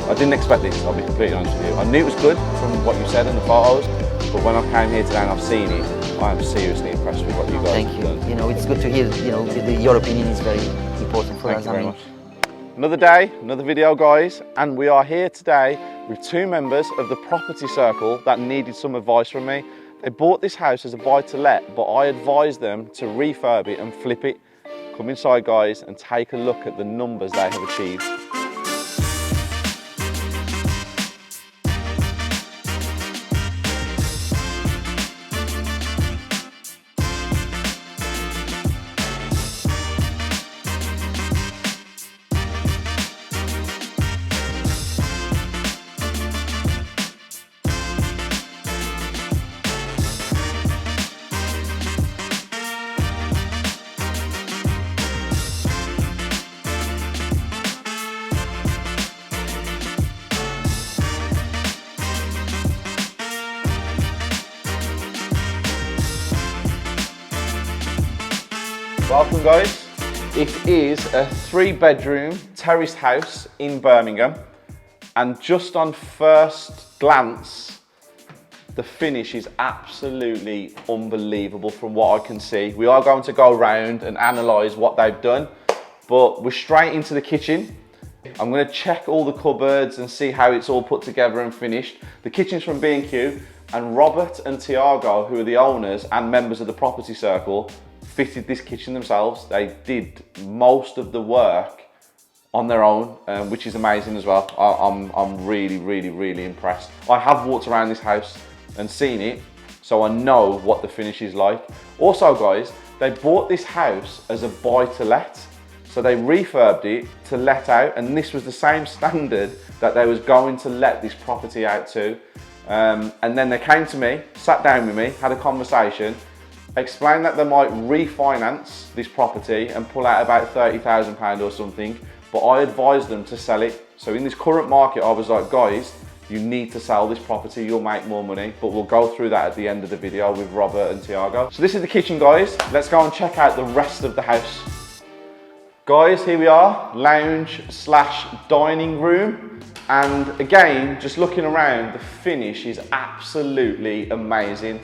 I didn't expect this, I'll be completely honest with you. I knew it was good from what you said in the photos, but when I came here today and I've seen it, I am seriously impressed with what you guys have done. Thank you. You know, it's good to hear, you know, your opinion is very important for us. Thank you very much. Another day, another video, guys, and we are here today with two members of the property circle that needed some advice from me. They bought this house as a buy-to-let, but I advised them to refurb it and flip it. Come inside, guys, and take a look at the numbers they have achieved. Welcome, guys. It is a 3-bedroom terraced house in Birmingham, and just on first glance the finish is absolutely unbelievable from what I can see. We are going to go around and analyse what they've done, but we're straight into the kitchen. I'm going to check all the cupboards and see how it's all put together and finished. The kitchen's from B&Q, and Robert and Tiago, who are the owners and members of the property circle, fitted this kitchen themselves. They did most of the work on their own, which is amazing as well. I'm really impressed. I have walked around this house and seen it, so I know what the finish is like. Also, guys, they bought this house as a buy-to-let, so they refurbed it to let out, and this was the same standard that they was going to let this property out to. And then they came to me, sat down with me, had a conversation, explained that they might refinance this property and pull out about £30,000 or something, but I advised them to sell it. So in this current market, I was like, guys, you need to sell this property, you'll make more money, but we'll go through that at the end of the video with Robert and Tiago. So this is the kitchen, guys. Let's go and check out the rest of the house. Guys, here we are, lounge slash dining room. And again, just looking around, the finish is absolutely amazing.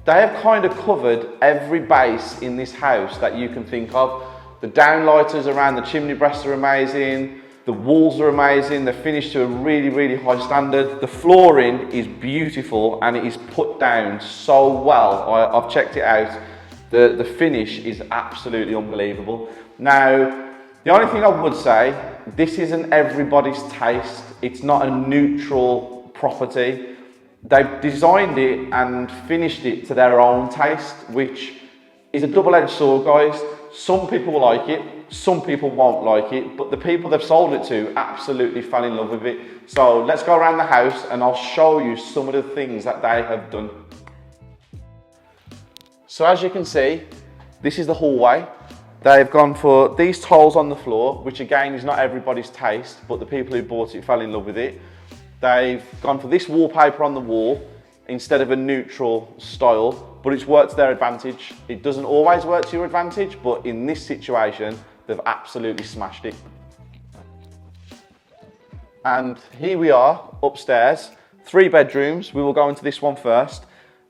They have kind of covered every base in this house that you can think of. The downlighters around the chimney breasts are amazing. The walls are amazing. They're finished to a really high standard. The flooring is beautiful and it is put down so well. I've checked it out. The finish is absolutely unbelievable. Now, the only thing I would say, this isn't everybody's taste. It's not a neutral property. They've designed it and finished it to their own taste, which is a double-edged sword, guys. Some people will like it, some people won't like it, but the people they've sold it to absolutely fell in love with it. So let's go around the house and I'll show you some of the things that they have done. So as you can see, this is the hallway. They've gone for these tiles on the floor, which again is not everybody's taste, but the people who bought it fell in love with it. They've gone for this wallpaper on the wall instead of a neutral style, but it's worked to their advantage. It doesn't always work to your advantage, but in this situation, they've absolutely smashed it. And here we are upstairs, 3 bedrooms. We will go into this one first.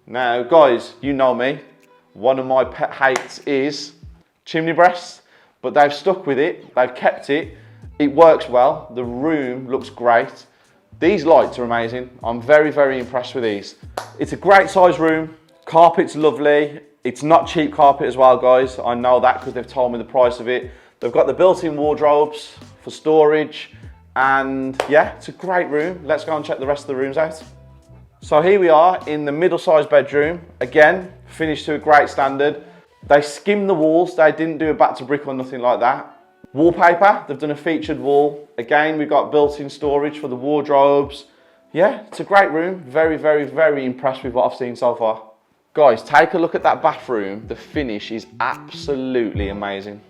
Now, guys, you know me. One of my pet hates is chimney breasts, but they've stuck with it. They've kept it. It works well. The room looks great. These lights are amazing. I'm very impressed with these. It's a great size room. Carpet's lovely. It's not cheap carpet as well, guys. I know that because they've told me the price of it. They've got the built-in wardrobes for storage. And yeah, it's a great room. Let's go and check the rest of the rooms out. So here we are in the middle-sized bedroom. Again, finished to a great standard. They skimmed the walls. They didn't do a back to brick or nothing like that. Wallpaper, they've done a featured wall. Again, we've got built-in storage for the wardrobes. Yeah, it's a great room. Very impressed with what I've seen so far. Guys, take a look at that bathroom. The finish is absolutely amazing.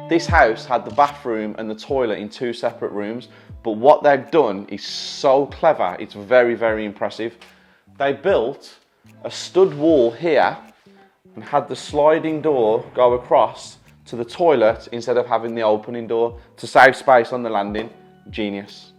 This house had the bathroom and the toilet in 2 separate rooms, but what they've done is so clever. It's very impressive. They built a stud wall here and had the sliding door go across to the toilet instead of having the opening door to save space on the landing. Genius.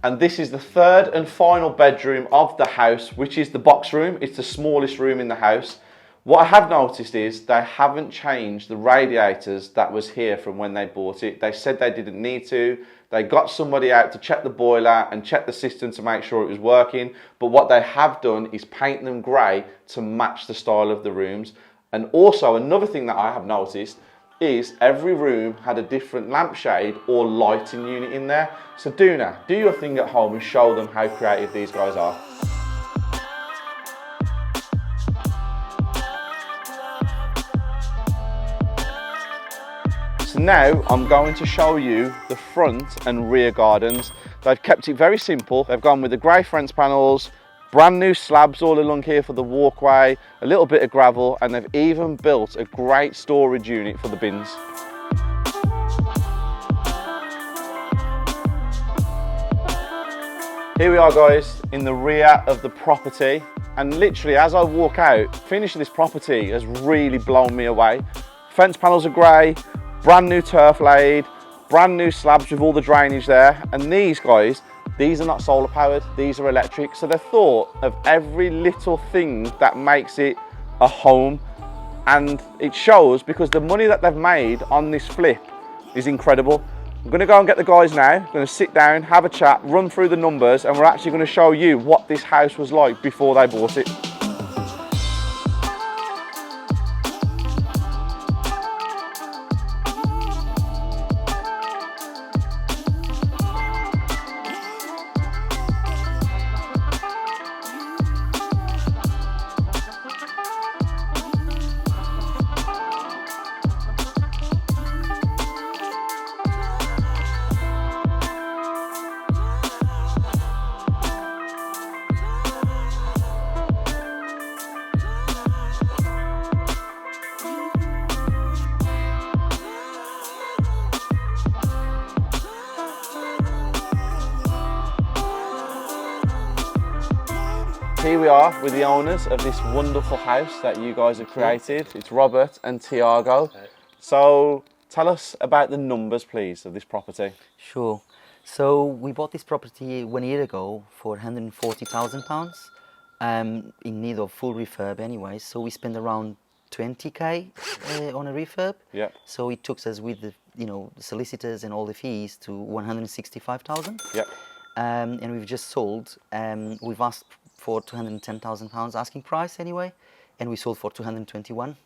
And this is the third and final bedroom of the house, which is the box room. It's the smallest room in the house. What I have noticed is they haven't changed the radiators that was here from when they bought it. They said they didn't need to. They got somebody out to check the boiler and check the system to make sure it was working. But what they have done is paint them grey to match the style of the rooms. And also another thing that I have noticed is every room had a different lampshade or lighting unit in there. So Duna, do your thing at home and show them how creative these guys are. So now I'm going to show you the front and rear gardens. They've kept it very simple. They've gone with the grey fence panels, brand new slabs all along here for the walkway, a little bit of gravel, and they've even built a great storage unit for the bins. Here we are guys, in the rear of the property, and literally as I walk out, finishing this property has really blown me away. Fence panels are grey, brand new turf laid, brand new slabs with all the drainage there, and these guys, these are not solar powered, these are electric. So they've thought of every little thing that makes it a home, and it shows because the money that they've made on this flip is incredible. I'm gonna go and get the guys now, I'm gonna sit down, have a chat, run through the numbers, and we're actually gonna show you what this house was like before they bought it. Here we are with the owners of this wonderful house that you guys have created. It's Robert and Tiago. So tell us about the numbers, please, of this property. Sure. So we bought this property 1 year ago for £140,000, in need of full refurb anyway. So we spent around 20k on a refurb. Yep. So it took us with the the solicitors and all the fees to 165,000. Yep. And we've just sold. We've asked for £210,000 asking price anyway, and we sold for 221.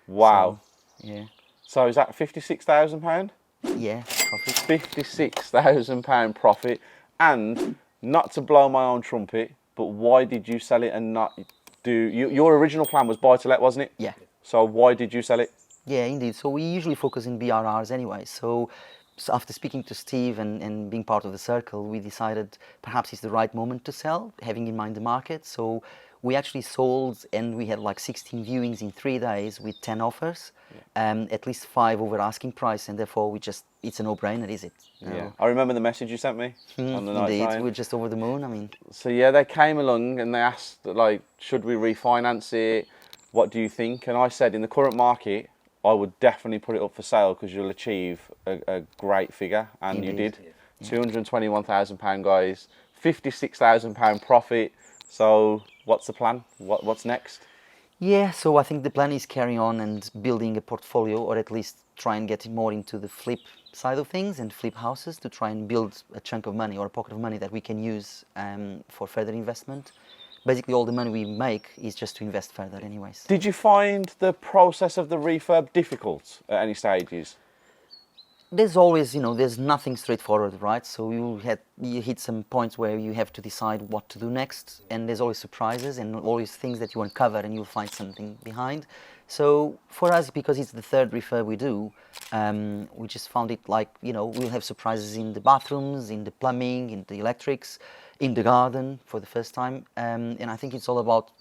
Wow. So, yeah. So is that £56,000? Yeah, profit. £56,000 profit. And not to blow my own trumpet, but why did you sell it and not do... Your original plan was buy to let, wasn't it? Yeah. So why did you sell it? Yeah, indeed. So we usually focus in BRRs anyway. So after speaking to Steve and being part of the circle, we decided perhaps it's the right moment to sell, having in mind the market. So we actually sold, and we had like 16 viewings in 3 days with 10 offers, at least 5 over asking price, and therefore it's a no-brainer, is it? Yeah. I remember the message you sent me on the night Indeed, train. we're just over the moon, I mean. So yeah, they came along and they asked, like, should we refinance it? What do you think? And I said, in the current market, I would definitely put it up for sale because you'll achieve a great figure, and Indeed. you did. Yeah. £221,000, guys, £56,000 profit. So what's the plan? What's next? Yeah, so I think the plan is carrying on and building a portfolio, or at least try and get more into the flip side of things and flip houses to try and build a chunk of money or a pocket of money that we can use for further investment. Basically, all the money we make is just to invest further anyways. Did you find the process of the refurb difficult at any stages? There's always, there's nothing straightforward, right? So you hit some points where you have to decide what to do next, and there's always surprises and always things that you uncover and you'll find something behind. So for us, because it's the third refurb we do, we just found it like, we'll have surprises in the bathrooms, in the plumbing, in the electrics, in the garden for the first time. And I think it's all about,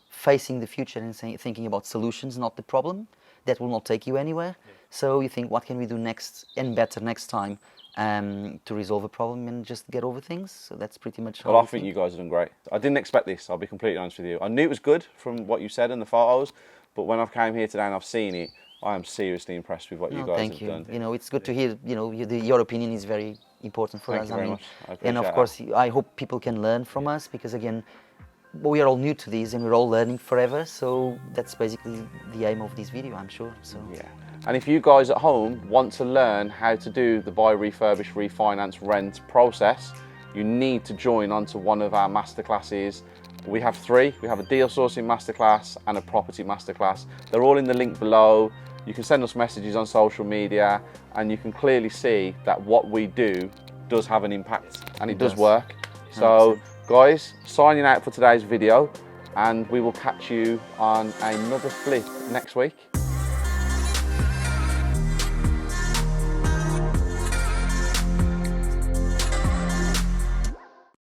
facing the future and thinking about solutions, not the problem. That will not take you anywhere. So you think, what can we do next and better next time to resolve a problem and just get over things? So that's pretty much how Well, I think you guys have done great. I didn't expect this, I'll be completely honest with you. I knew it was good from what you said in the photos, but when I've came here today and I've seen it, I am seriously impressed with what you No, guys thank have you. done. You know, it's good to hear. You know, your opinion is very important for Thank us. you very much. I and of appreciate course, I hope people can learn from us because again, we are all new to this and we're all learning forever. So that's basically the aim of this video, I'm sure. So Yeah. And if you guys at home want to learn how to do the buy, refurbish, refinance, rent process, you need to join onto one of our masterclasses. We have 3. We have a deal sourcing masterclass and a property masterclass. They're all in the link below. You can send us messages on social media and you can clearly see that what we do does have an impact and it does work. So 100%. guys, signing out for today's video and we will catch you on another flip next week.